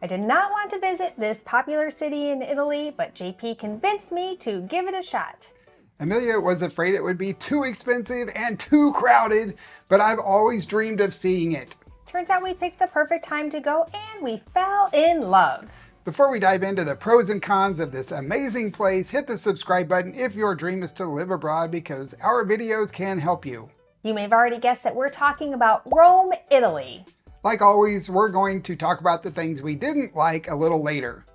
I did not want to visit this popular city in Italy, but JP convinced me to give it a shot. Amelia was afraid it would be too expensive and too crowded, but I've always dreamed of seeing it. Turns out we picked the perfect time to go and we fell in love. Before we dive into the pros and cons of this amazing place, hit the subscribe button if your dream is to live abroad because our videos can help you. You may have already guessed that we're talking about Rome, Italy. Like always, we're going to talk about the things we didn't like a little later.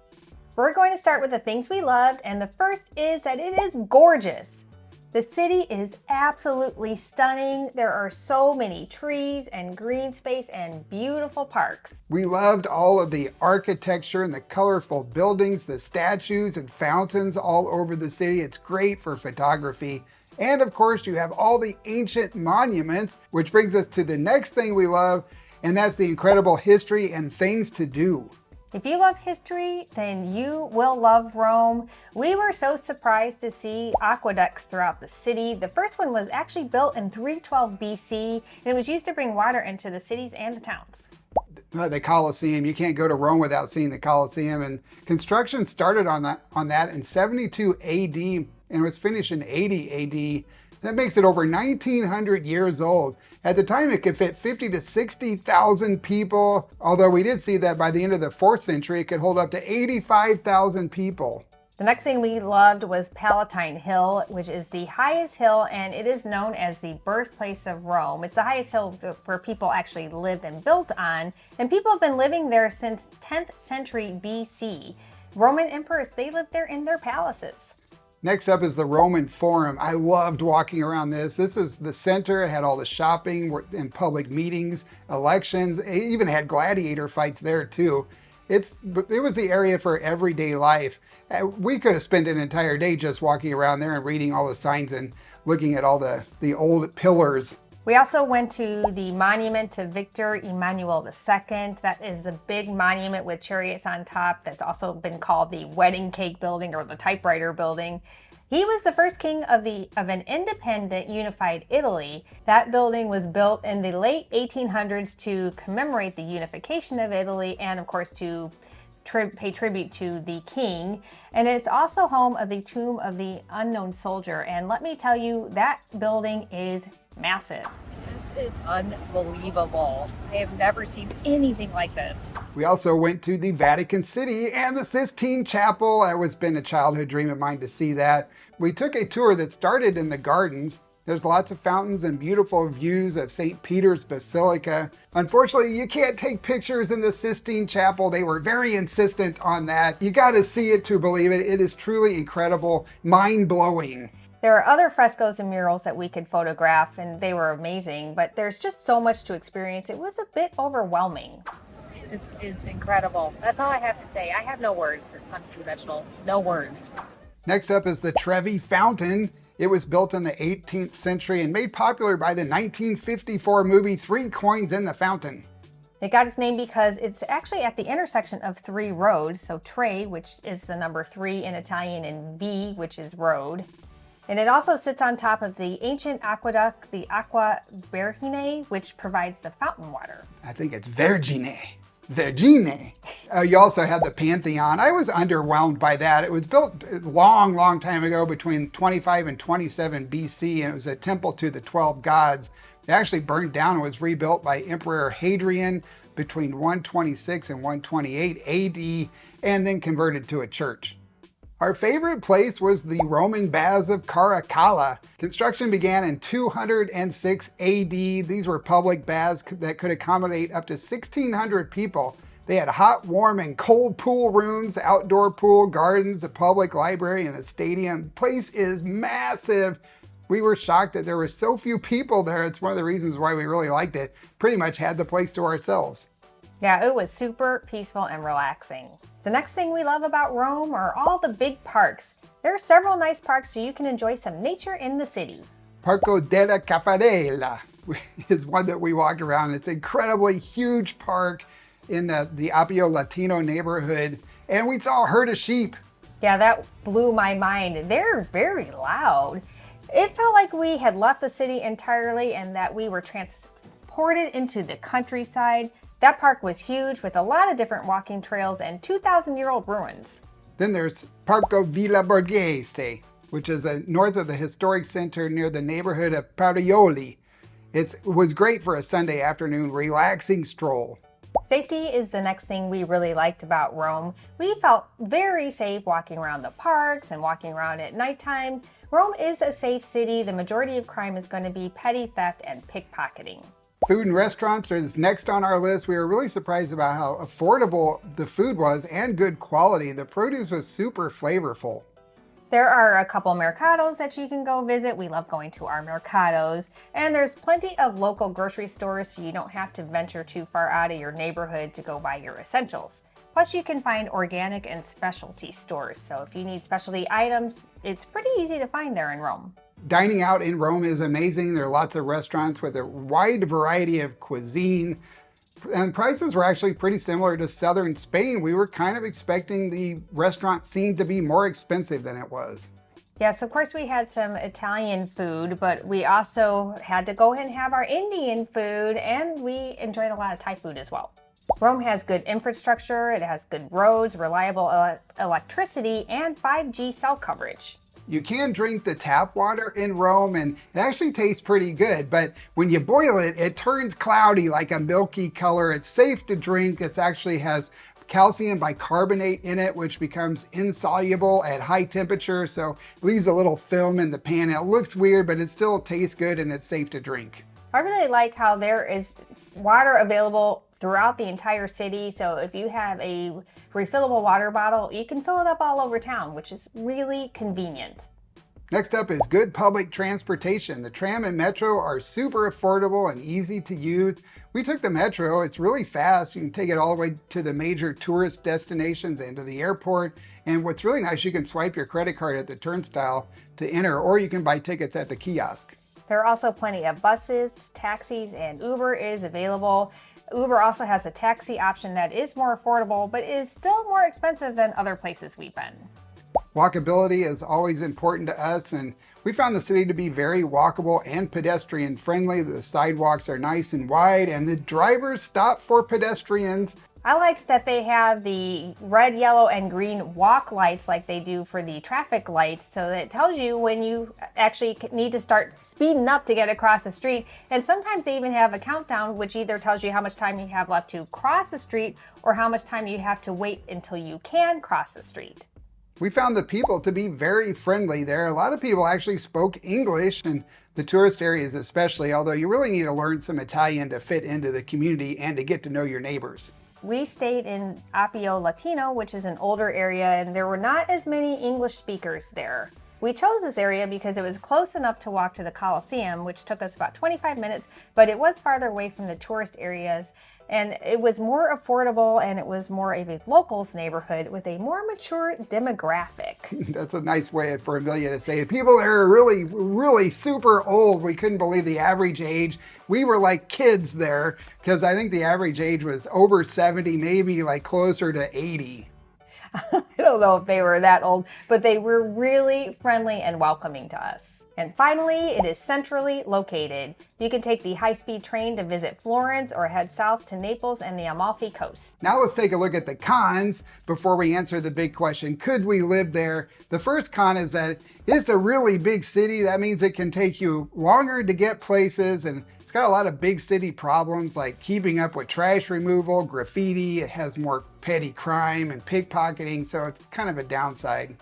We're going to start with the things we loved, and the first is that it is gorgeous. The city is absolutely stunning. There are so many trees and green space and beautiful parks. We loved all of the architecture and the colorful buildings, the statues and fountains all over the city. It's great for photography. And of course, you have all the ancient monuments, which brings us to the next thing we love, and that's the incredible history and things to do. If you love history, then you will love Rome. We were so surprised to see aqueducts throughout the city. The first one was actually built in 312 BC, and it was used to bring water into the cities and the towns. The Colosseum, you can't go to Rome without seeing the Colosseum, and construction started on that in 72 AD and was finished in 80 AD. That makes it over 1900 years old. At the time, it could fit 50 to 60,000 people, although we did see that by the end of the 4th century, it could hold up to 85,000 people. The next thing we loved was Palatine Hill, which is the highest hill, and it is known as the birthplace of Rome. It's the highest hill where people actually lived and built on, and people have been living there since 10th century BC. Roman emperors, they lived there in their palaces. Next up is the Roman Forum. I loved walking around this. This is the center. It had all the shopping and public meetings, elections. It even had gladiator fights there too. It was the area for everyday life. We could have spent an entire day just walking around there and reading all the signs and looking at all the old pillars. We also went to the monument to Victor Emmanuel II. That is the big monument with chariots on top. That's also been called the wedding cake building or the typewriter building. He was the first king of an independent, unified Italy. That building was built in the late 1800s to commemorate the unification of Italy and, of course, to pay tribute to the king. And it's also home of the tomb of the unknown soldier. And let me tell you, that building is massive. This is unbelievable. I have never seen anything like this. We also went to the Vatican City and the Sistine Chapel. It was been a childhood dream of mine to see that. We took a tour that started in the gardens. There's lots of fountains and beautiful views of St. Peter's Basilica. Unfortunately, you can't take pictures in the Sistine Chapel. They were very insistent on that. You got to see it to believe it. It is truly incredible, mind-blowing. There are other frescoes and murals that we could photograph, and they were amazing, but there's just so much to experience. It was a bit overwhelming. This is incredible. That's all I have to say. I have no words. Unconventionals. No words. Next up is the Trevi Fountain. It was built in the 18th century and made popular by the 1954 movie 3 Coins in the Fountain. It got its name because it's actually at the intersection of 3 roads. So Tre, which is the number 3 in Italian, and V, which is road. And it also sits on top of the ancient aqueduct, the Aqua Vergine, which provides the fountain water. I think it's Vergine. You also had the Pantheon. I was underwhelmed by that. It was built a long time ago, between 25 and 27 BC, and it was a temple to the 12 gods. It actually burned down and was rebuilt by Emperor Hadrian between 126 and 128 AD, and then converted to a church. Our favorite place was the Roman Baths of Caracalla. Construction began in 206 AD. These were public baths that could accommodate up to 1,600 people. They had hot, warm, and cold pool rooms, outdoor pool, gardens, a public library, and a stadium. The place is massive. We were shocked that there were so few people there. It's one of the reasons why we really liked it. Pretty much had the place to ourselves. Yeah, it was super peaceful and relaxing. The next thing we love about Rome are all the big parks. There are several nice parks so you can enjoy some nature in the city. Parco della Caffarella is one that we walked around. It's an incredibly huge park in the Appio Latino neighborhood, and we saw a herd of sheep. Yeah, that blew my mind. They're very loud. It felt like we had left the city entirely and that we were transported into the countryside. That park was huge with a lot of different walking trails and 2,000-year-old ruins. Then there's Parco Villa Borghese, which is north of the historic center near the neighborhood of Parioli. It was great for a Sunday afternoon relaxing stroll. Safety is the next thing we really liked about Rome. We felt very safe walking around the parks and walking around at nighttime. Rome is a safe city. The majority of crime is going to be petty theft and pickpocketing. Food and restaurants is next on our list. We were really surprised about how affordable the food was and good quality. The produce was super flavorful. There are a couple mercados that you can go visit. We love going to our mercados. And there's plenty of local grocery stores, so you don't have to venture too far out of your neighborhood to go buy your essentials. Plus, you can find organic and specialty stores. So if you need specialty items, it's pretty easy to find there in Rome. Dining out in Rome is amazing. There are lots of restaurants with a wide variety of cuisine. And prices were actually pretty similar to southern Spain. We were kind of expecting the restaurant scene to be more expensive than it was. Yes, of course we had some Italian food, but we also had to go and have our Indian food, and we enjoyed a lot of Thai food as well. Rome has good infrastructure, it has good roads, reliable electricity, and 5G cell coverage. You can drink the tap water in Rome, and it actually tastes pretty good, but when you boil it, it turns cloudy like a milky color. It's safe to drink. It actually has calcium bicarbonate in it, which becomes insoluble at high temperature, so it leaves a little film in the pan. It looks weird, but it still tastes good and it's safe to drink. I really like how there is water available throughout the entire city. So if you have a refillable water bottle, you can fill it up all over town, which is really convenient. Next up is good public transportation. The tram and metro are super affordable and easy to use. We took the metro. It's really fast. You can take it all the way to the major tourist destinations and to the airport. And what's really nice, you can swipe your credit card at the turnstile to enter, or you can buy tickets at the kiosk. There are also plenty of buses, taxis, and Uber is available. Uber also has a taxi option that is more affordable, but is still more expensive than other places we've been. Walkability is always important to us, and we found the city to be very walkable and pedestrian friendly. The sidewalks are nice and wide, and the drivers stop for pedestrians. I liked that they have the red, yellow, and green walk lights like they do for the traffic lights, so that it tells you when you actually need to start speeding up to get across the street. And sometimes they even have a countdown, which either tells you how much time you have left to cross the street or how much time you have to wait until you can cross the street. We found the people to be very friendly there. A lot of people actually spoke English, and the tourist areas especially, although you really need to learn some Italian to fit into the community and to get to know your neighbors. We stayed in Appio Latino, which is an older area, and there were not as many English speakers there. We chose this area because it was close enough to walk to the Colosseum, which took us about 25 minutes, but it was farther away from the tourist areas, and it was more affordable, and it was more of a locals neighborhood with a more mature demographic. That's a nice way for Amelia to say it. People there are really, really super old. We couldn't believe the average age. We were like kids there because I think the average age was over 70, maybe like closer to 80. I don't know if they were that old, but they were really friendly and welcoming to us. And finally, it is centrally located. You can take the high-speed train to visit Florence or head south to Naples and the Amalfi Coast. Now let's take a look at the cons before we answer the big question, could we live there? The first con is that it's a really big city. That means it can take you longer to get places, and it's got a lot of big city problems like keeping up with trash removal, graffiti. It has more petty crime and pickpocketing, so it's kind of a downside.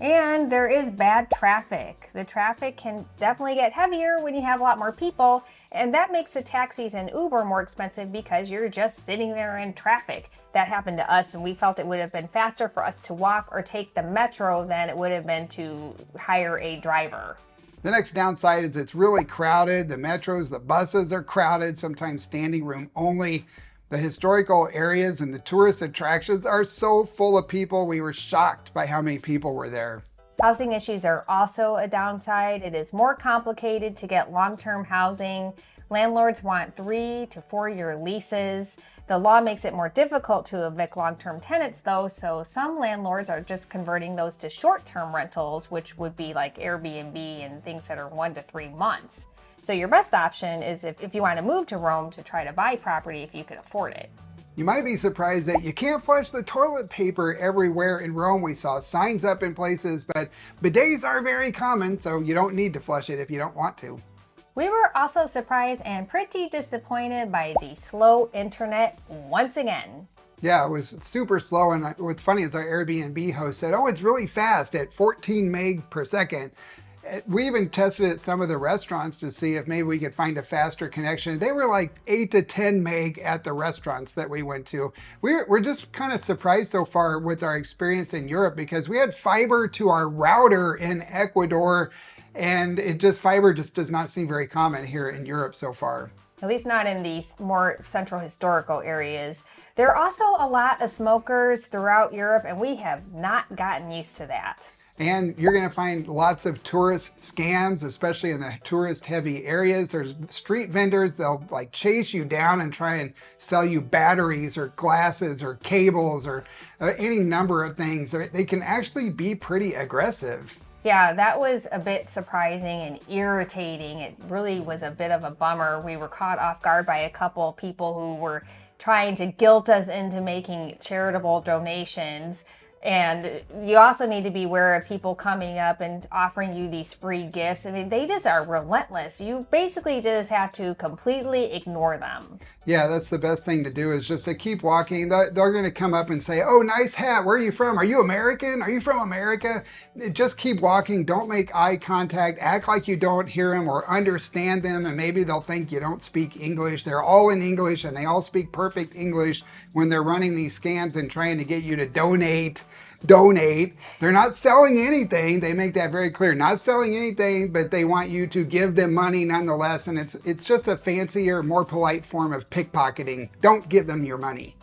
And there is bad traffic. The traffic can definitely get heavier when you have a lot more people, and that makes the taxis and Uber more expensive because you're just sitting there in traffic. That happened to us, and we felt it would have been faster for us to walk or take the metro than it would have been to hire a driver. The next downside is it's really crowded. The metros, the buses are crowded, sometimes standing room only. The historical areas and the tourist attractions are so full of people. We were shocked by how many people were there. Housing issues are also a downside. It is more complicated to get long-term housing. Landlords want 3 to 4 year leases. The law makes it more difficult to evict long-term tenants though, so some landlords are just converting those to short-term rentals, which would be like Airbnb and things that are 1 to 3 months. So your best option is if you want to move to Rome, to try to buy property if you can afford it. You might be surprised that you can't flush the toilet paper everywhere in Rome. We saw signs up in places, but bidets are very common, so you don't need to flush it if you don't want to. We were also surprised and pretty disappointed by the slow internet once again. Yeah, it was super slow, and what's funny is our Airbnb host said, oh, it's really fast at 14 meg per second. We even tested at some of the restaurants to see if maybe we could find a faster connection. They were like 8 to 10 meg at the restaurants that we went to. We're just kind of surprised so far with our experience in Europe, because we had fiber to our router in Ecuador, and fiber just does not seem very common here in Europe so far. At least not in these more central historical areas. There are also a lot of smokers throughout Europe, and we have not gotten used to that. And you're going to find lots of tourist scams, especially in the tourist heavy areas. There's street vendors, they'll like chase you down and try and sell you batteries or glasses or cables or any number of things. They can actually be pretty aggressive. Yeah, that was a bit surprising and irritating. It really was a bit of a bummer. We were caught off guard by a couple of people who were trying to guilt us into making charitable donations. And you also need to be aware of people coming up and offering you these free gifts. I mean, they just are relentless. You basically just have to completely ignore them. Yeah, that's the best thing to do, is just to keep walking. They're going to come up and say, oh, nice hat. Where are you from? Are you American? Are you from America? Just keep walking. Don't make eye contact. Act like you don't hear them or understand them. And maybe they'll think you don't speak English. They're all in English, and they all speak perfect English when they're running these scams and trying to get you to donate. They're not selling anything. They make that very clear. Not selling anything, but they want you to give them money nonetheless. And it's just a fancier, more polite form of pickpocketing. Don't give them your money.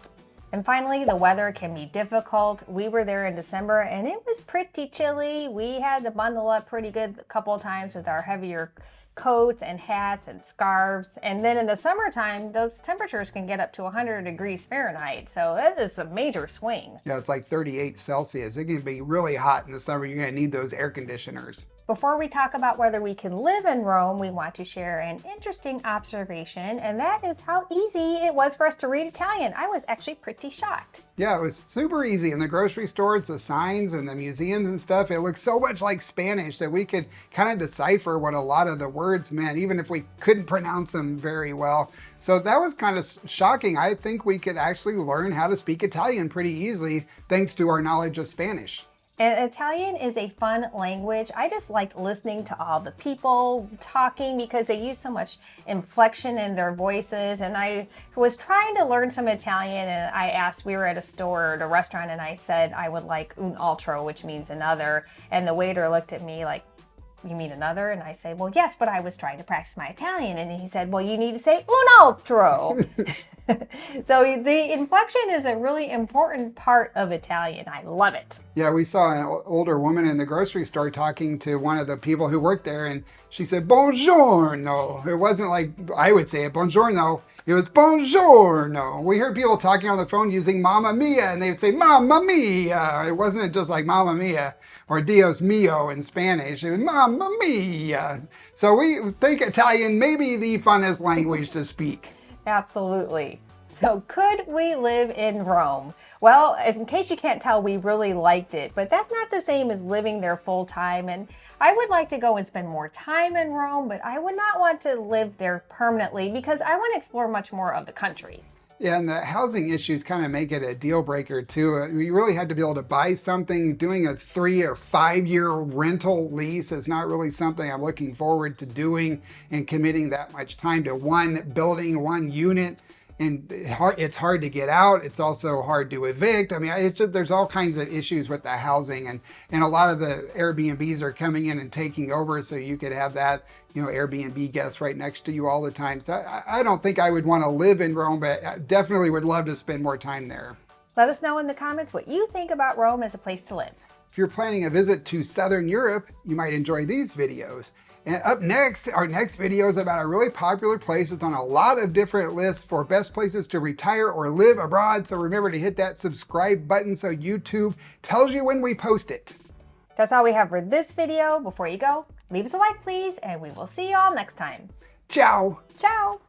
And finally, the weather can be difficult. We were there in December and it was pretty chilly. We had to bundle up pretty good a couple of times with our heavier coats and hats and scarves. And then in the summertime, those temperatures can get up to 100 degrees Fahrenheit. So that is a major swing. Yeah, it's like 38 Celsius. It can be really hot in the summer. You're going to need those air conditioners. Before we talk about whether we can live in Rome, we want to share an interesting observation, and that is how easy it was for us to read Italian. I was actually pretty shocked. Yeah, it was super easy. In the grocery stores, the signs and the museums and stuff, it looked so much like Spanish that we could kind of decipher what a lot of the words meant, even if we couldn't pronounce them very well. So that was kind of shocking. I think we could actually learn how to speak Italian pretty easily thanks to our knowledge of Spanish. And Italian is a fun language. I just liked listening to all the people talking because they use so much inflection in their voices. And I was trying to learn some Italian, and I asked, we were at a store at a restaurant, and I said I would like un altro, which means another. And the waiter looked at me like, you mean another? And I said, well, yes, but I was trying to practice my Italian. And he said, well, you need to say un altro. So the inflection is a really important part of Italian. I love it. Yeah, we saw an older woman in the grocery store talking to one of the people who worked there, and she said, buongiorno. It wasn't like I would say it, buongiorno. It was buongiorno. We heard people talking on the phone using mamma mia, and they would say mamma mia. It wasn't just like mamma mia or Dios mio in Spanish. It was mamma mia. So we think Italian may be the funnest language to speak. Absolutely. So could we live in Rome? Well, in case you can't tell, we really liked it, but that's not the same as living there full time. And I would like to go and spend more time in Rome, but I would not want to live there permanently because I want to explore much more of the country. Yeah, and the housing issues kind of make it a deal breaker too. You really had to be able to buy something. Doing a 3 or 5 year rental lease is not really something I'm looking forward to doing, and committing that much time to one building, one unit. And it's hard to get out. It's also hard to evict. I mean, there's all kinds of issues with the housing, and a lot of the Airbnbs are coming in and taking over, so you could have that, Airbnb guests right next to you all the time. So I don't think I would want to live in Rome, but I definitely would love to spend more time there. Let us know in the comments what you think about Rome as a place to live. If you're planning a visit to Southern Europe, you might enjoy these videos. And up next, our next video is about a really popular place. It's on a lot of different lists for best places to retire or live abroad. So remember to hit that subscribe button so YouTube tells you when we post it. That's all we have for this video. Before you go, leave us a like, please, and we will see you all next time. Ciao. Ciao.